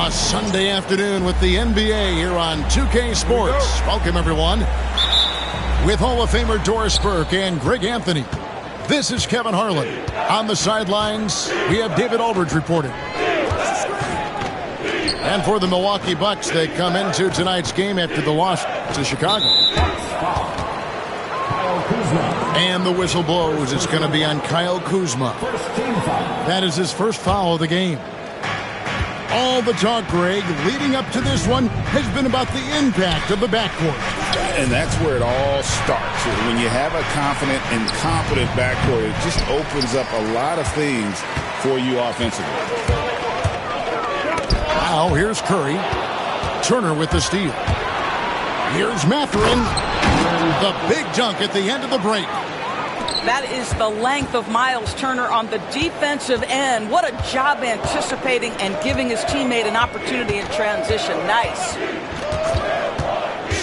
A Sunday afternoon with the NBA here on 2K Sports. Welcome, everyone. With Hall of Famer Doris Burke and Greg Anthony. This is Kevin Harlan. On the sidelines, we have David Aldridge reporting. And for the Milwaukee Bucks, they come into tonight's game after the loss to Chicago. And the whistle blows. It's going to be on Kyle Kuzma. That is his first foul of the game. All the talk, Greg, leading up to this one has been about the impact of the backcourt. And that's where it all starts. When you have a confident and competent backcourt, it just opens up a lot of things for you offensively. Now, here's Curry. Turner with the steal. Here's Mathurin. The big dunk at the end of the break. That is the length of Miles Turner on the defensive end. What a job anticipating and giving his teammate an opportunity in transition. Nice.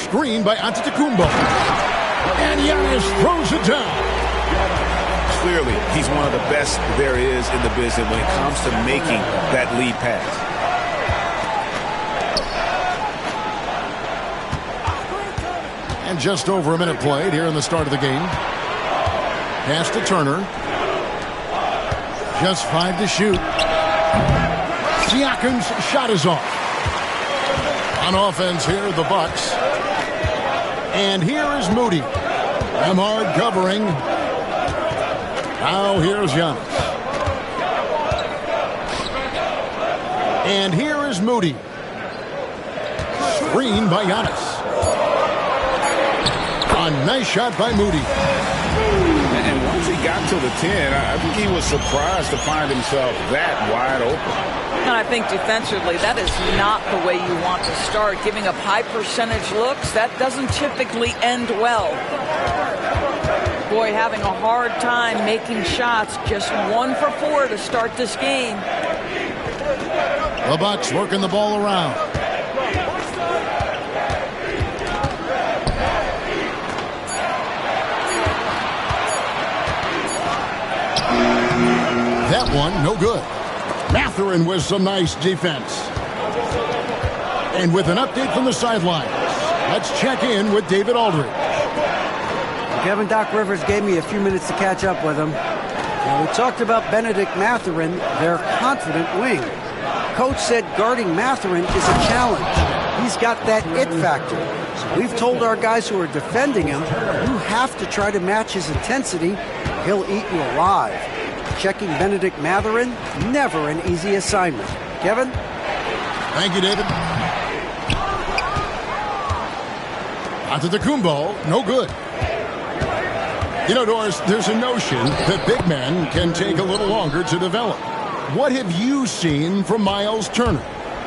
Screen by Antetokounmpo. And Giannis throws it down. Clearly, he's one of the best there is in the business when it comes to making that lead pass. And just over a minute played here in the start of the game. Pass to Turner. Just 5 to shoot. Siakam's shot is off. On offense here, the Bucks. And here is Moody. Emhard covering. Now here's Giannis. And here is Moody. Screen by Giannis. A nice shot by Moody. And once he got to the 10, I think he was surprised to find himself that wide open. And I think defensively, that is not the way you want to start. Giving up high percentage looks, that doesn't typically end well. Boy, having a hard time making shots. Just 1 for 4 to start this game. The Bucks working the ball around. That one, no good. Mathurin with some nice defense. And with an update from the sidelines, let's check in with David Aldridge. Kevin, Doc Rivers gave me a few minutes to catch up with him. Now, we talked about Benedict Mathurin, their confident wing. Coach said guarding Mathurin is a challenge. He's got that it factor. So we've told our guys who are defending him, you have to try to match his intensity. He'll eat you alive. Checking Benedict Mathurin, never an easy assignment. Kevin? Thank you, David. Antetokounmpo, no good. You know, Doris, there's a notion that big men can take a little longer to develop. What have you seen from Miles Turner?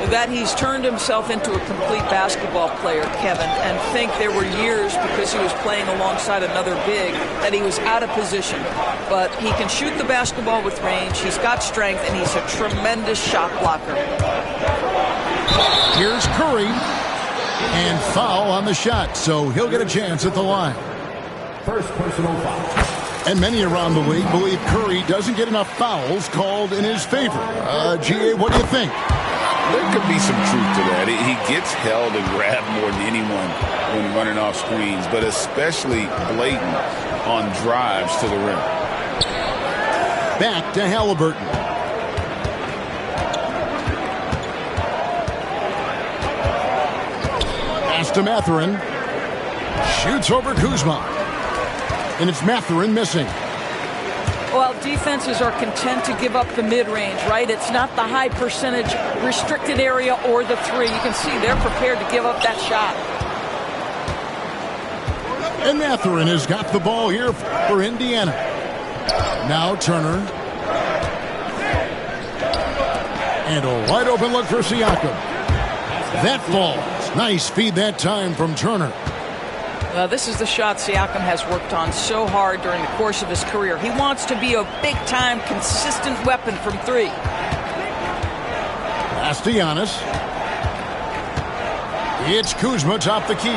That he's turned himself into a complete basketball player, Kevin, and think there were years because he was playing alongside another big that he was out of position. But he can shoot the basketball with range, he's got strength, and he's a tremendous shot blocker. Here's Curry. And foul on the shot, so he'll get a chance at the line. First personal foul. And many around the league believe Curry doesn't get enough fouls called in his favor. G.A., what do you think? There could be some truth to that. He gets held and grabbed more than anyone when running off screens, but especially blatant on drives to the rim. Back to Halliburton. Pass to Mathurin. Shoots over Kuzma. And it's Mathurin missing. Well, defenses are content to give up the mid-range, right? It's not the high percentage restricted area or the three. You can see they're prepared to give up that shot. And Mathurin has got the ball here for Indiana. Now Turner. And a wide open look for Siakam. That falls. Nice feed that time from Turner. This is the shot Siakam has worked on so hard during the course of his career. He wants to be a big-time, consistent weapon from three. Pass to Giannis. It's Kuzma top the key.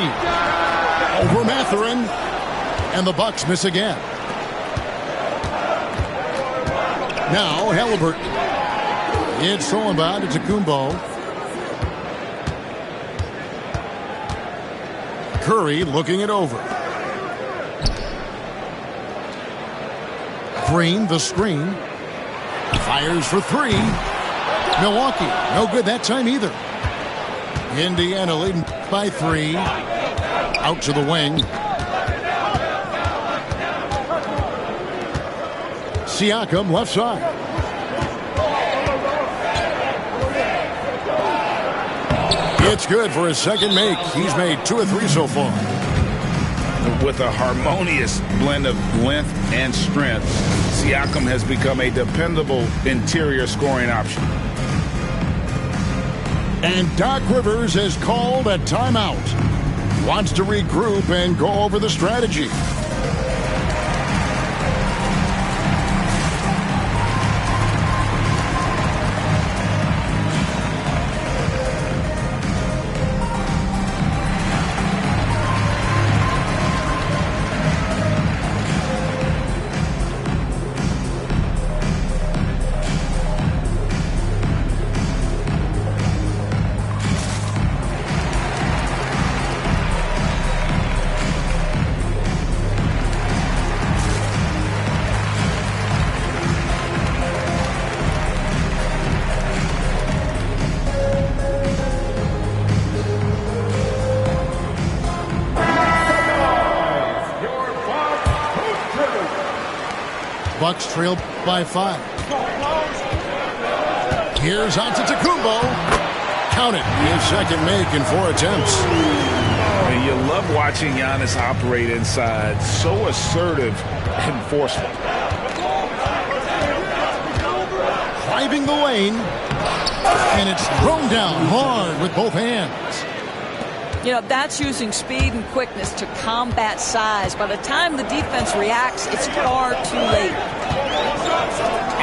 Over Mathurin. And the Bucks miss again. Now Halliburton. It's stolen by Antetokounmpo. Curry looking it over. Green, the screen. Fires for three. Milwaukee, no good that time either. Indiana leading by 3. Out to the wing. Siakam left side. It's good for his second make. He's made 2 of 3 so far. With a harmonious blend of length and strength, Siakam has become a dependable interior scoring option. And Doc Rivers has called a timeout. Wants to regroup and go over the strategy. Bucks trail by 5. Here's Antetokounmpo. Count it. His second make in 4 attempts. And you love watching Giannis operate inside. So assertive and forceful. Driving the lane. And it's thrown down hard with both hands. You know, that's using speed and quickness to combat size. By the time the defense reacts, it's far too late.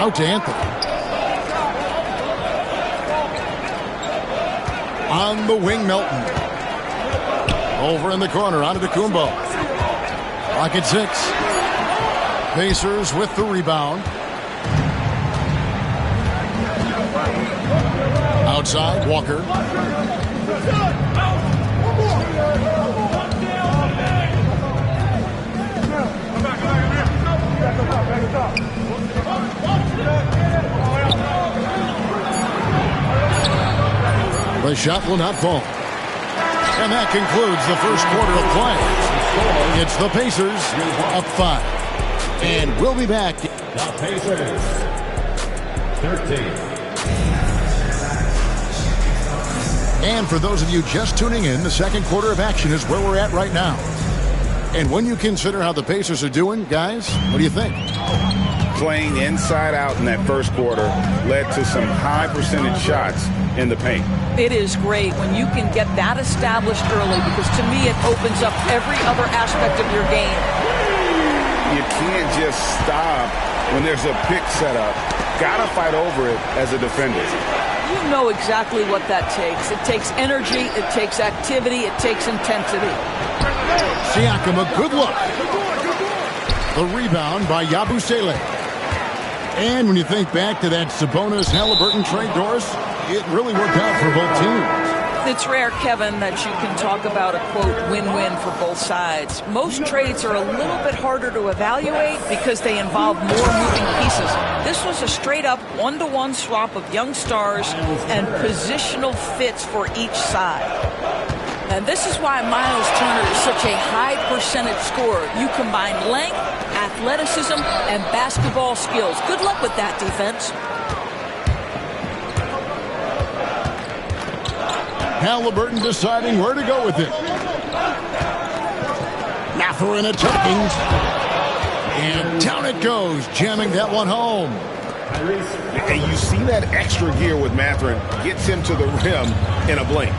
Out to Anthony. On the wing, Melton. Over in the corner, Antetokounmpo. Rocket 6. Pacers with the rebound. Outside, Walker. The shot will not fall. And that concludes the first quarter of play. It's the Pacers up 5. And we'll be back. The Pacers, 13. And for those of you just tuning in, the second quarter of action is where we're at right now. And when you consider how the Pacers are doing, guys, what do you think? Playing inside out in that first quarter led to some high percentage shots in the paint. It is great when you can get that established early, because to me it opens up every other aspect of your game. You can't just stop when there's a pick set up. Gotta fight over it as a defender. You know exactly what that takes. It takes energy, it takes activity, it takes intensity. Siakam, a good look. The rebound by Yabusele. And when you think back to that Sabonis-Halliburton trade, Doris, it really worked out for both teams. It's rare, Kevin, that you can talk about a, quote, win-win for both sides. Most trades are a little bit harder to evaluate because they involve more moving pieces. This was a straight-up one-to-one swap of young stars and positional fits for each side. And this is why Miles Turner is such a high percentage scorer. You combine length, athleticism, and basketball skills. Good luck with that, defense. Halliburton deciding where to go with it. Mathurin attacking. And down it goes, jamming that one home. And you see that extra gear with Mathurin gets him to the rim in a blink.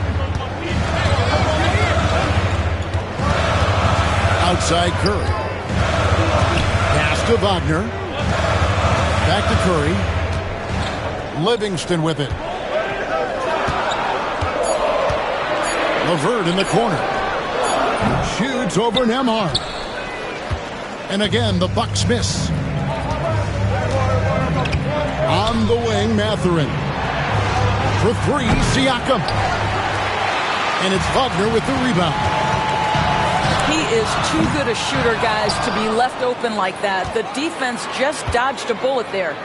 Outside Curry. Pass to Wagner. Back to Curry. Livingston with it. LeVert in the corner. Shoots over Nembhard. And again, the Bucks miss. On the wing, Mathurin. For 3, Siakam. And it's Wagner with the rebound. He is too good a shooter, guys, to be left open like that. The defense just dodged a bullet there.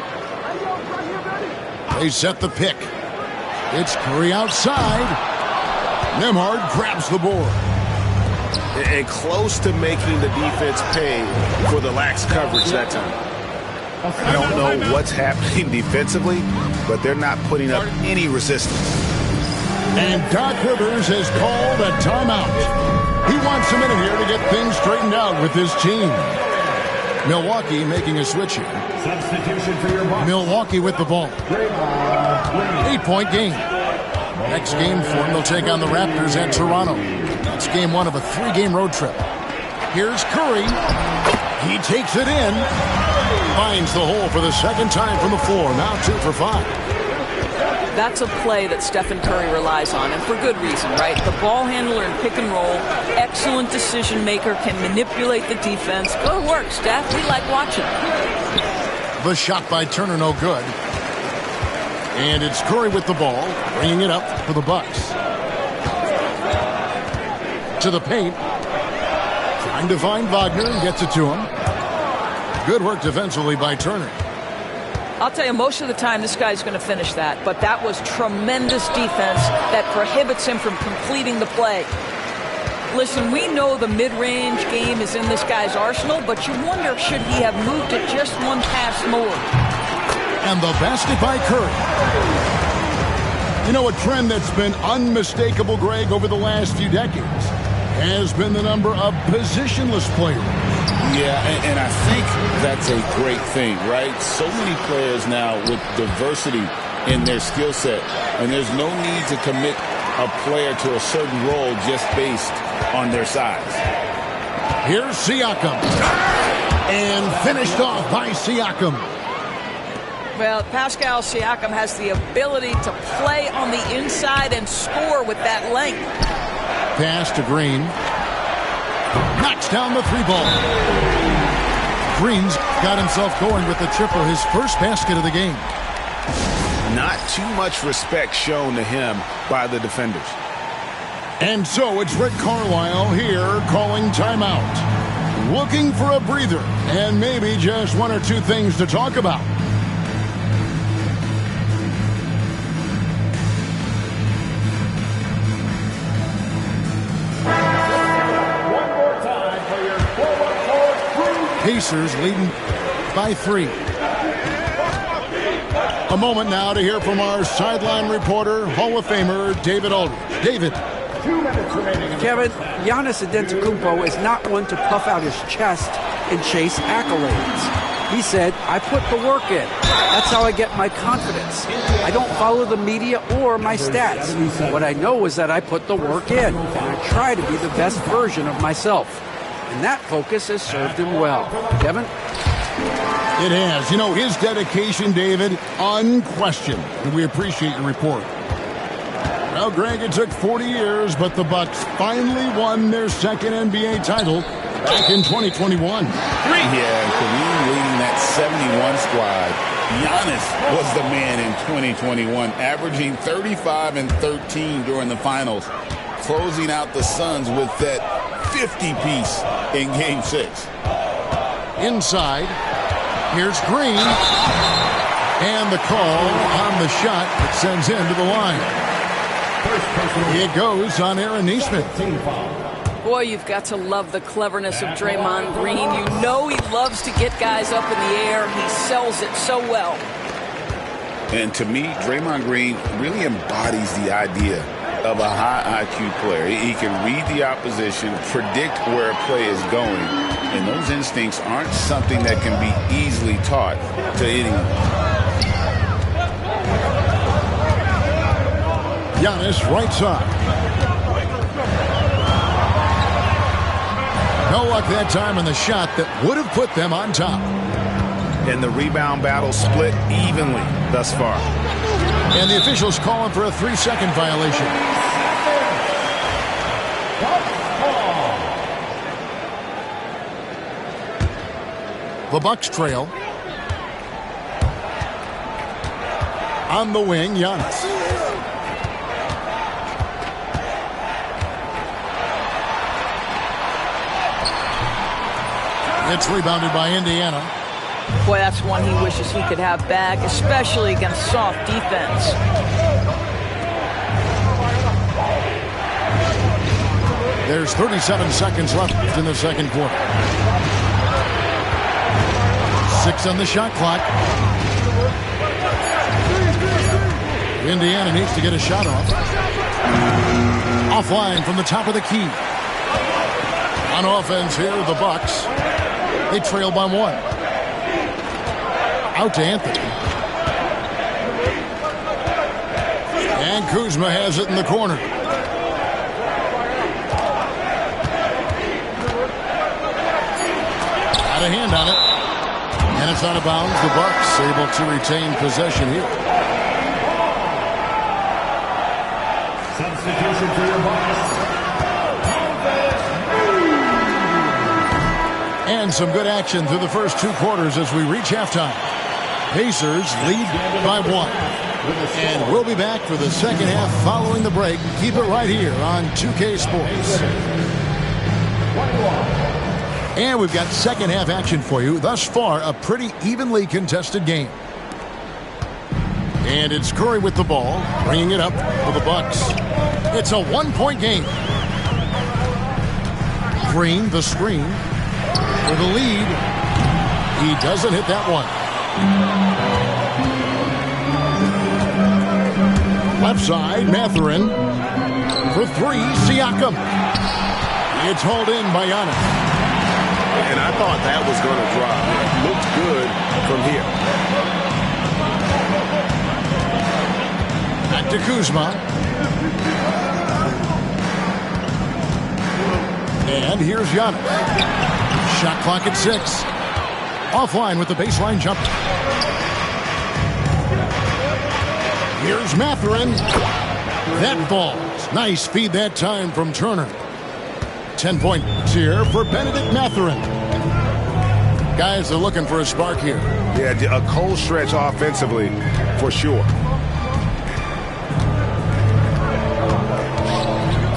They set the pick. It's Curry outside. Nembhard grabs the board. And close to making the defense pay for the lax coverage that time. I don't know what's happening defensively, but they're not putting up any resistance. And Doc Rivers has called a timeout. He wants a minute here to get things straightened out with his team. Milwaukee making a switch here. Substitution for your box. Milwaukee with the ball. 8-point game. Next game for them, they'll take on the Raptors at Toronto. It's game one of a 3-game road trip. Here's Curry. He takes it in. Finds the hole for the second time from the floor. Now 2 for 5. That's a play that Stephen Curry relies on, and for good reason, right? The ball handler in pick and roll, excellent decision maker, can manipulate the defense. Go to work, Steph. We like watching. The shot by Turner, no good. And it's Curry with the ball, bringing it up for the Bucks. To the paint. Trying to find Wagner and gets it to him. Good work defensively by Turner. I'll tell you, most of the time this guy's going to finish that, but that was tremendous defense that prohibits him from completing the play. Listen, we know the mid-range game is in this guy's arsenal, but you wonder, should he have moved it just one pass more? And the basket by Curry. You know, a trend that's been unmistakable, Greg, over the last few decades has been the number of positionless players. Yeah, and I think that's a great thing, right? So many players now with diversity in their skill set, and there's no need to commit a player to a certain role just based on their size. Here's Siakam. And finished off by Siakam. Well, Pascal Siakam has the ability to play on the inside and score with that length. Pass to Green. Knocks down the 3-ball. Green's got himself going with the triple, his first basket of the game. Not too much respect shown to him by the defenders. And so it's Rick Carlisle here calling timeout. Looking for a breather and maybe just one or two things to talk about. Pacers leading by 3. A moment now to hear from our sideline reporter, Hall of Famer David Aldridge. David. 2 minutes remaining. Kevin, Giannis Antetokounmpo is not one to puff out his chest and chase accolades. He said, I put the work in. That's how I get my confidence. I don't follow the media or my stats. What I know is that I put the work in, and I try to be the best version of myself. And that focus has served him well. Kevin? It has. You know, his dedication, David, unquestioned. And we appreciate your report. Well, Greg, it took 40 years, but the Bucks finally won their second NBA title back in 2021. Yeah, Kareem leading that 71 squad. Giannis was the man in 2021, averaging 35 and 13 during the finals, closing out the Suns with that 50-piece in Game 6. Inside, here's Green. And the call on the shot that sends him to the line. It goes on Aaron Nesmith. Boy, you've got to love the cleverness of Draymond Green. You know he loves to get guys up in the air. He sells it so well. And to me, Draymond Green really embodies the idea of a high IQ player. He can read the opposition, predict where a play is going, and those instincts aren't something that can be easily taught to anyone. Giannis right side. No luck that time on the shot that would have put them on top. And the rebound battle split evenly thus far. And the officials calling for a 3-second violation. The Bucks trail. On the wing, Giannis. It's rebounded by Indiana. Boy, that's one he wishes he could have back, especially against soft defense. There's 37 seconds left in the second quarter. 6 on the shot clock. Indiana needs to get a shot off. Offline from the top of the key. On offense here, the Bucks. They trail by 1. Out to Anthony. And Kuzma has it in the corner. Got a hand on it. And it's out of bounds. The Bucks able to retain possession here. Substitution for your Bucks. And some good action through the first 2 quarters as we reach halftime. Pacers lead by 1. And we'll be back for the second half following the break. Keep it right here on 2K Sports. And we've got second half action for you. Thus far, a pretty evenly contested game. And it's Curry with the ball, bringing it up for the Bucks. It's a 1-point game. Green, the screen. For the lead, he doesn't hit that one. Left side, Mathurin. For 3, Siakam. It's hauled in by Giannis. And I thought that was going to drop. Looked good from here. Back to Kuzma. And here's Giannis. Shot clock at 6. Offline with the baseline jumper. Here's Mathurin. That falls. Nice feed that time from Turner. 10 points here for Benedict Mathurin. Guys are looking for a spark here. Yeah, a cold stretch offensively for sure.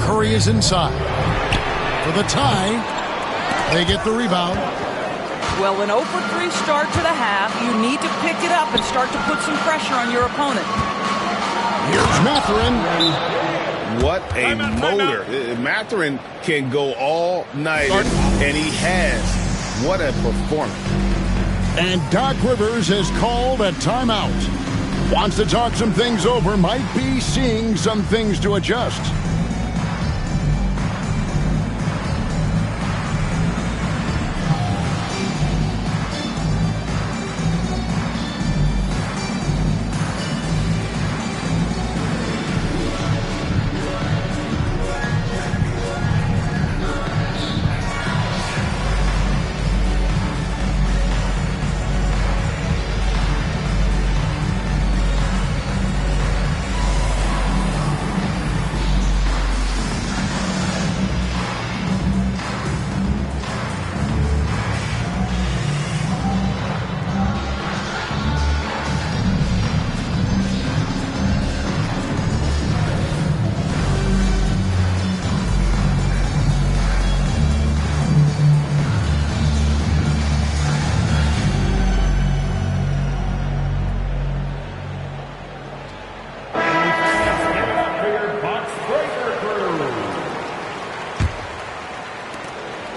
Curry is inside. For the tie. They get the rebound. Well, an 0 for 3 start to the half. You need to pick it up and start to put some pressure on your opponent. Here's Mathurin. What a motor. Mathurin can go all night, and he has. What a performance. And Doc Rivers has called a timeout. Wants to talk some things over. Might be seeing some things to adjust.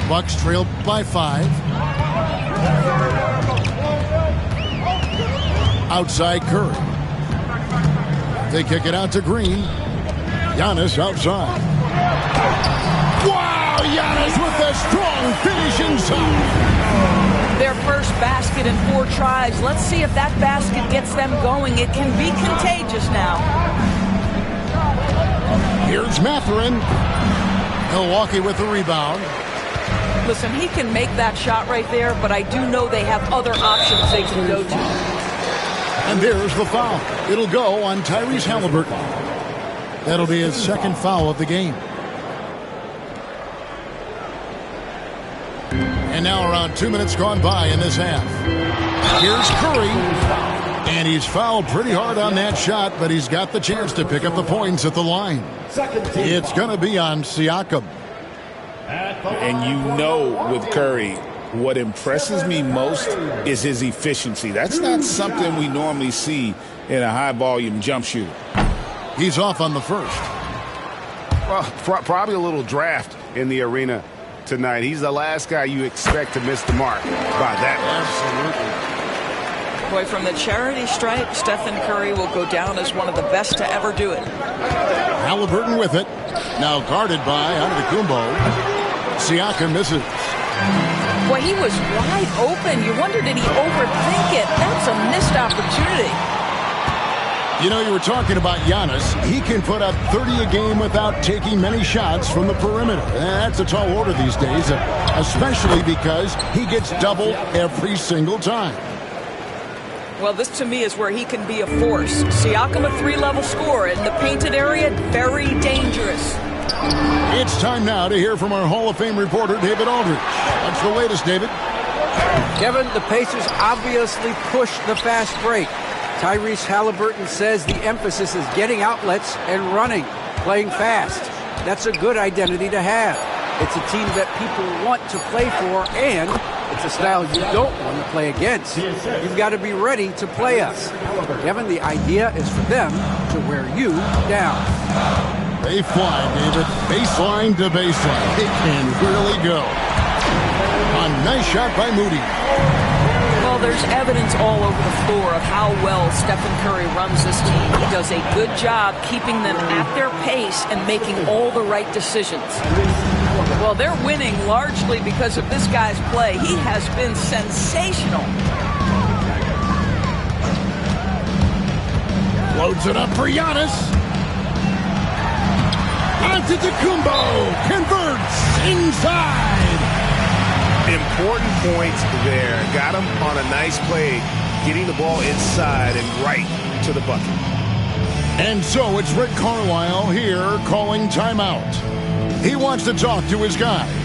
Bucks trail by 5. Outside Curry. They kick it out to Green. Giannis outside. Wow! Giannis with a strong finish inside. Their first basket in 4 tries. Let's see if that basket gets them going. It can be contagious now. Here's Mathurin. Milwaukee with the rebound. Listen, he can make that shot right there, but I do know they have other options they can go to. And there's the foul. It'll go on Tyrese Halliburton. That'll be his second foul of the game. And now around 2 minutes gone by in this half. Here's Curry. And he's fouled pretty hard on that shot, but he's got the chance to pick up the points at the line. It's going to be on Siakam. And you know with Curry, what impresses me most is his efficiency. That's not something we normally see in a high-volume jump shooter. He's off on the first. Well, probably a little draft in the arena tonight. He's the last guy you expect to miss the mark by that much. Absolutely. Boy, from the charity stripe, Stephen Curry will go down as one of the best to ever do it. Halliburton with it. Now guarded by Antetokounmpo. Siakam misses. Boy, he was wide open. You wonder, did he overthink it? That's a missed opportunity. You know, you were talking about Giannis. He can put up 30 a game without taking many shots from the perimeter. That's a tall order these days, especially because he gets doubled every single time. Well, this to me is where he can be a force. Siakam, a three-level scorer in the painted area, very dangerous. It's time now to hear from our Hall of Fame reporter, David Aldridge. What's the latest, David? Kevin, the Pacers obviously pushed the fast break. Tyrese Halliburton says the emphasis is getting outlets and running, playing fast. That's a good identity to have. It's a team that people want to play for, and it's a style you don't want to play against. You've got to be ready to play us. Kevin, the idea is for them to wear you down. They fly, David. Baseline to baseline. It can really go. A nice shot by Moody. Well, there's evidence all over the floor of how well Stephen Curry runs this team. He does a good job keeping them at their pace and making all the right decisions. Well, they're winning largely because of this guy's play. He has been sensational. Loads it up for Giannis. Antetokounmpo converts inside. Important points there. Got him on a nice play, getting the ball inside and right to the bucket. And so it's Rick Carlisle here calling timeout. He wants to talk to his guys.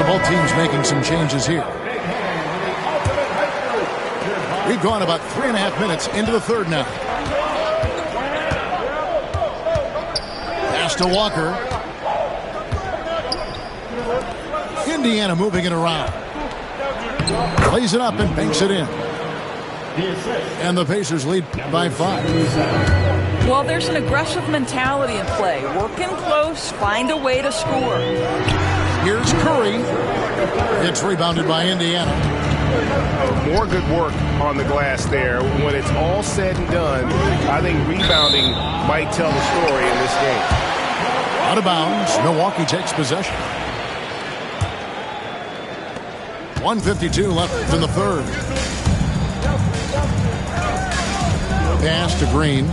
Both teams making some changes here. We've gone about 3.5 minutes into the third now. Pass to Walker. Indiana moving it around. Plays it up and banks it in. And the Pacers lead by 5. Well, there's an aggressive mentality in play. Work in close, find a way to score. Here's Curry. It's rebounded by Indiana. More good work on the glass there. When it's all said and done, I think rebounding might tell the story in this game. Out of bounds. Milwaukee takes possession. 1:52 left in the third. Pass to Green.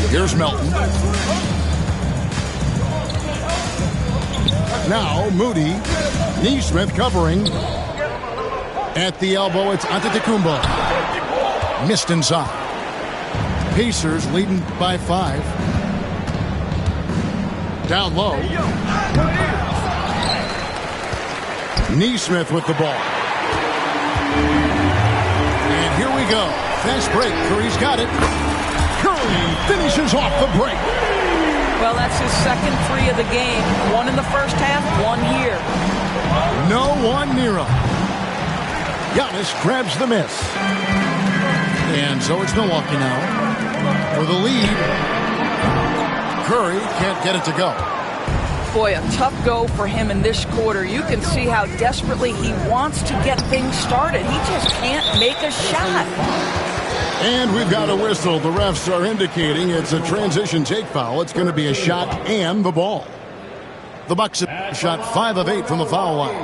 Here's Melton. Now Moody. Neesmith covering. At the elbow, it's Antetokounmpo. Missed inside. Pacers leading by 5. Down low. Neesmith with the ball. And here we go. Fast break. Curry's got it. Curry finishes off the break. Well, that's his second 3 of the game. 1 in the first half, 1 here. No one near him. Giannis grabs the miss. And so it's Milwaukee now for the lead. Curry can't get it to go. Boy, a tough go for him in this quarter. You can see how desperately he wants to get things started. He just can't make a shot. And we've got a whistle. The refs are indicating it's a transition take foul. It's going to be a shot and the ball. The Bucks have shot 5 of 8 from the foul line.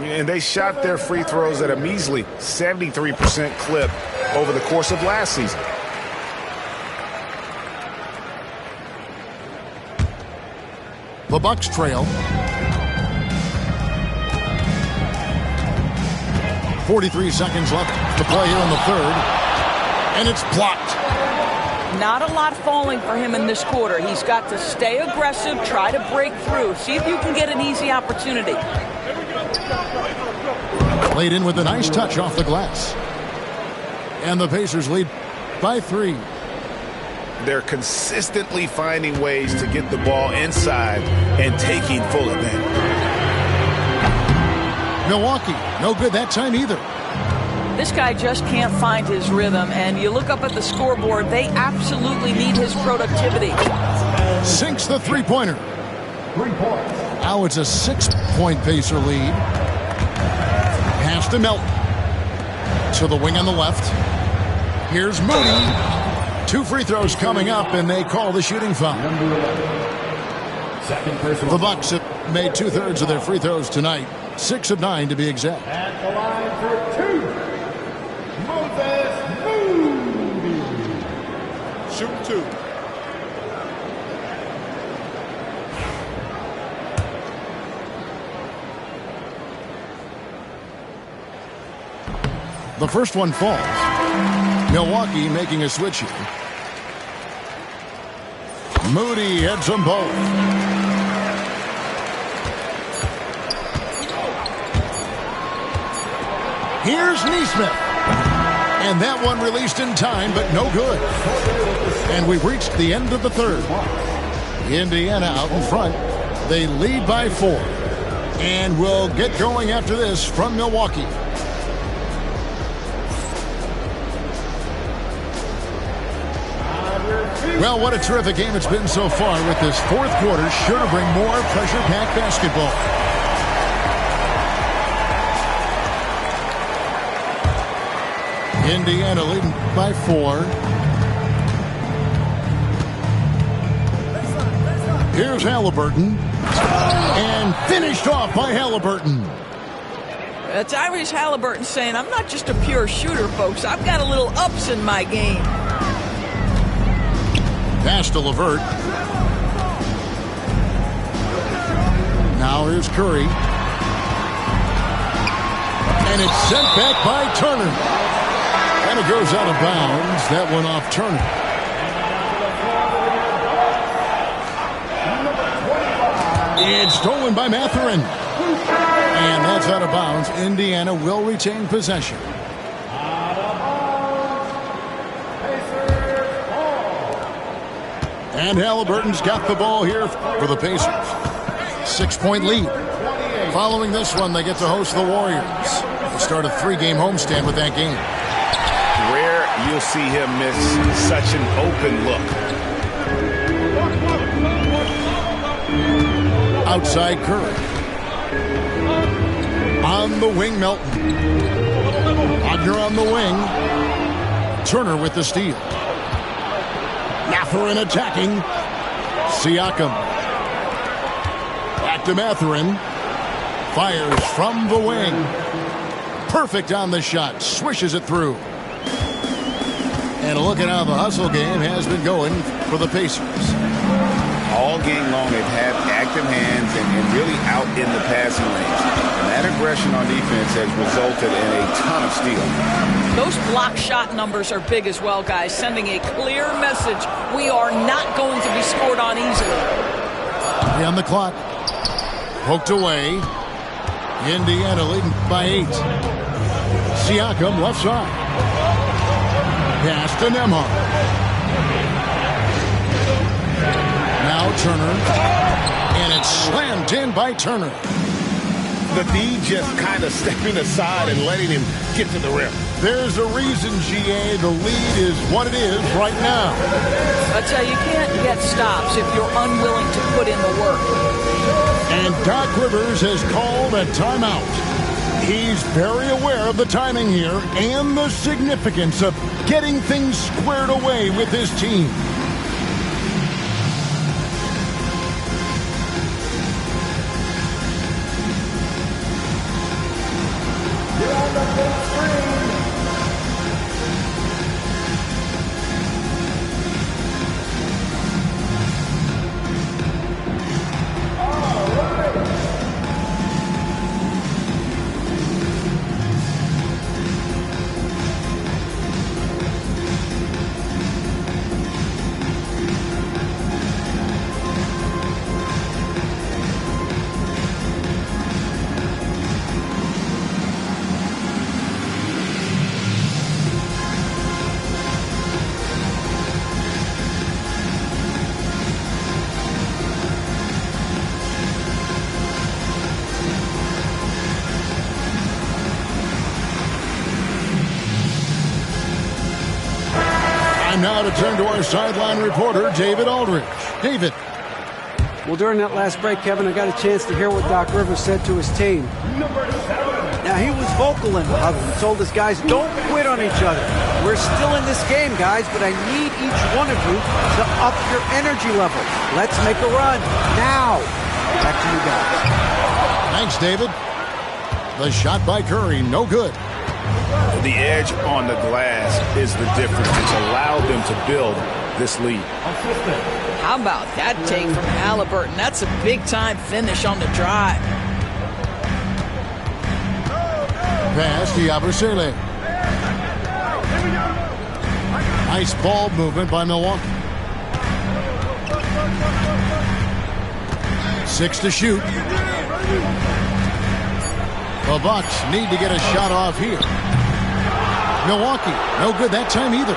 And they shot their free throws at a measly 73% clip over the course of last season. The Bucks trail. 43 seconds left to play here in the third. And it's blocked. Not a lot falling for him in this quarter. He's got to stay aggressive, try to break through, see if you can get an easy opportunity. Laid in with a nice touch off the glass. And the Pacers lead by 3. They're consistently finding ways to get the ball inside and taking full advantage. Milwaukee, no good that time either. This guy just can't find his rhythm, and you look up at the scoreboard, they absolutely need his productivity. Sinks the three-pointer. 3 points. Now it's a 6-point Pacer lead. Pass to Melton. To the wing on the left. Here's Moody. 2 free throws coming up, and they call the shooting foul. Second personal. The Bucks have made 2/3 of their free throws tonight. 6 of 9 to be exact. At the line for 2. Moses Moody. Shoot 2. The first one falls. Milwaukee making a switch here. Moody heads them both. Here's Nesmith. And that one released in time, but no good. And we've reached the end of the third. Indiana out in front. They lead by 4. And we'll get going after this from Milwaukee. Well, what a terrific game it's been so far with this fourth quarter. Sure to bring more pressure-packed basketball. Indiana leading by 4. Here's Halliburton. And finished off by Halliburton. Tyrese Halliburton saying, I'm not just a pure shooter, folks. I've got a little ups in my game. Pass to LeVert. Now here's Curry. And it's sent back by Turner. And it goes out of bounds. That one off Turner. It's stolen by Mathurin. And that's out of bounds. Indiana will retain possession. And Halliburton's got the ball here for the Pacers. 6-point lead. Following this one, they get to host the Warriors. They start a 3-game homestand with that game. Rare you'll see him miss such an open look. Outside Curry. On the wing, Melton. Wagner on the wing. Turner with the steal. Mathurin attacking. Siakam. Back to Mathurin. Fires from the wing. Perfect on the shot. Swishes it through. And look at how the hustle game has been going for the Pacers. All game long, they've had active hands and really out in the passing lanes. And that aggression on defense has resulted in a ton of steals. Those block shot numbers are big as well, guys, sending a clear message. We are not going to be scored on easily. On the clock. Poked away. Indiana leading by 8. Siakam left side. Pass to Nembhard. Now Turner. And it's slammed in by Turner. The D just kind of stepping aside and letting him get to the rim. There's a reason, GA, the lead is what it is right now. I tell you, you can't get stops if you're unwilling to put in the work. Doc Rivers has called a timeout. He's very aware of the timing here and the significance of getting things squared away with his team. Now to turn to our sideline reporter, David Aldridge. David. Well, during that last break, Kevin, I got a chance to hear what Doc Rivers said to his team. Now, he was vocal in the huddle. He told his guys, don't quit on each other. We're still in this game, guys, but I need each one of you to up your energy level. Let's make a run now. Back to you guys. Thanks, David. The shot by Curry, no good. The edge on the glass is the difference. It's allowed them to build this lead. How about that take from Halliburton? That's a big-time finish on the drive. Pass to Yabusele. Nice ball movement by Milwaukee. 6 to shoot. The Bucks need to get a shot off here. Milwaukee, no good that time either.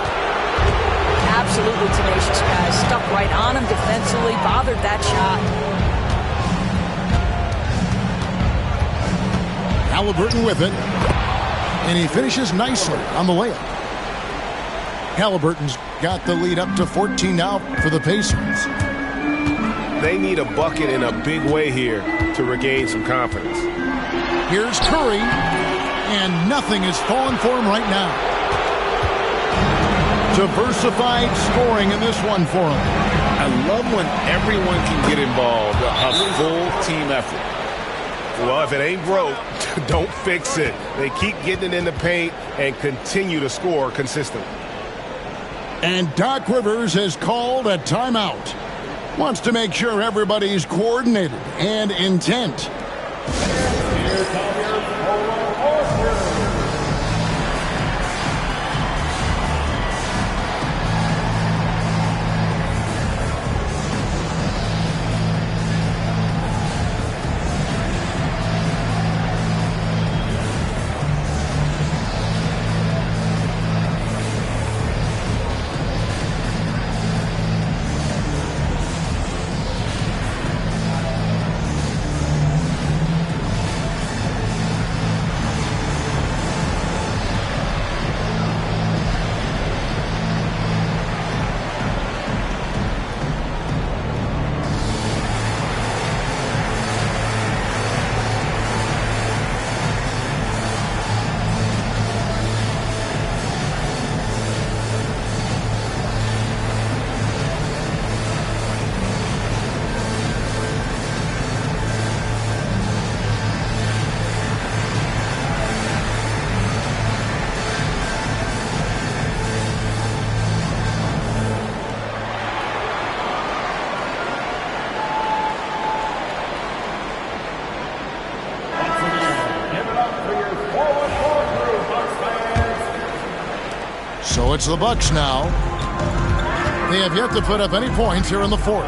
Absolutely tenacious guys. Stuck right on him defensively. Bothered that shot. Halliburton with it. And he finishes nicely on the layup. Halliburton's got the lead up to 14 now for the Pacers. They need a bucket in a big way here to regain some confidence. Here's Curry. And nothing is falling for him right now. Diversified scoring in this one for him. I love when everyone can get involved. A full team effort. Well, if it ain't broke, don't fix it. They keep getting it in the paint and continue to score consistently. And Doc Rivers has called a timeout. Wants to make sure everybody's coordinated and intent. So it's the Bucks now. They have yet to put up any points here in the fourth.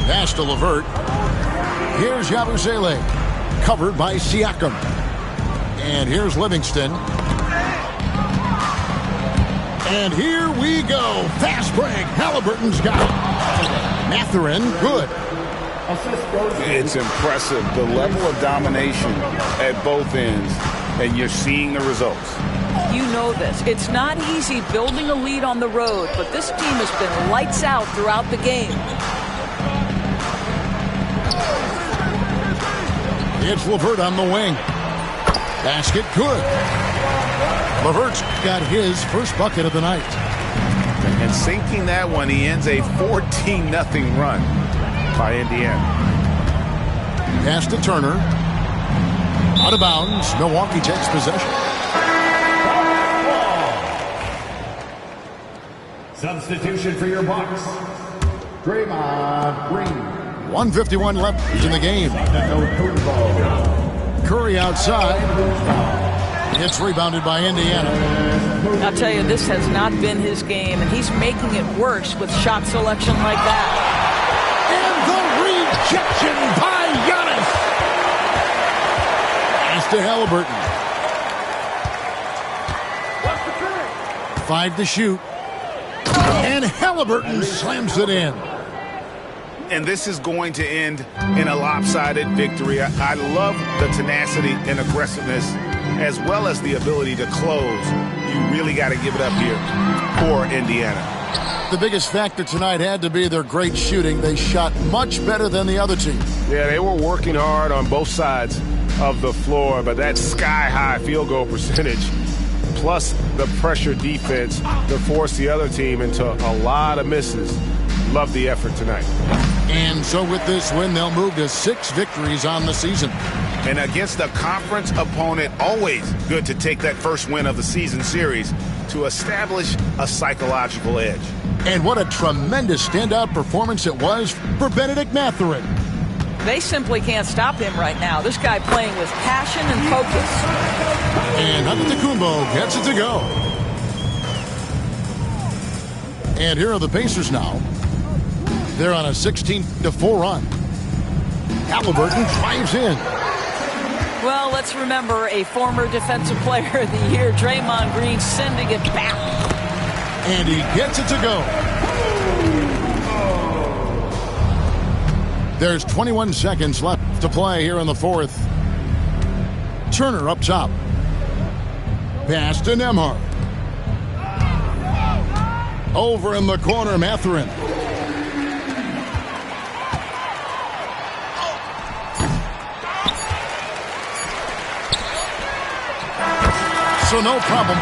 Pass to LeVert. Here's Yabusele. Covered by Siakam. And here's Livingston. And here we go. Fast break. Halliburton's got it. Mathurin, good. It's impressive, the level of domination at both ends, and you're seeing the results. You know this. It's not easy building a lead on the road, but this team has been lights out throughout the game. It's LeVert on the wing. Basket good. LeVert's got his first bucket of the night. And sinking that one, he ends a 14-0 run by Indiana. Pass to Turner. Out of bounds. Milwaukee takes possession. Substitution for your Bucks. Draymond Green. 1:51 left in the game. Curry outside. It's rebounded by Indiana. I'll tell you, this has not been his game, and he's making it worse with shot selection like that. And the rejection by Giannis. Pass to Halliburton. 5 to shoot. And Halliburton slams it in. And this is going to end in a lopsided victory. I love the tenacity and aggressiveness, as well as the ability to close. You really got to give it up here for Indiana. The biggest factor tonight had to be their great shooting. They shot much better than the other team. Yeah, they were working hard on both sides of the floor, but that sky-high field goal percentage, plus the pressure defense to force the other team into a lot of misses. Love the effort tonight. And so with this win, they'll move to 6 victories on the season. And against a conference opponent, always good to take that first win of the season series to establish a psychological edge. And what a tremendous standout performance it was for Bennedict Mathurin. They simply can't stop him right now. This guy playing with passion and focus. And Antetokounmpo gets it to go. And here are the Pacers now. They're on a 16-4 run. Halliburton drives in. Well, let's remember a former Defensive Player of the Year, Draymond Green, sending it back. And he gets it to go. There's 21 seconds left to play here in the fourth. Turner up top. Pass to Nembhard. Over in the corner, Mathurin. So no problem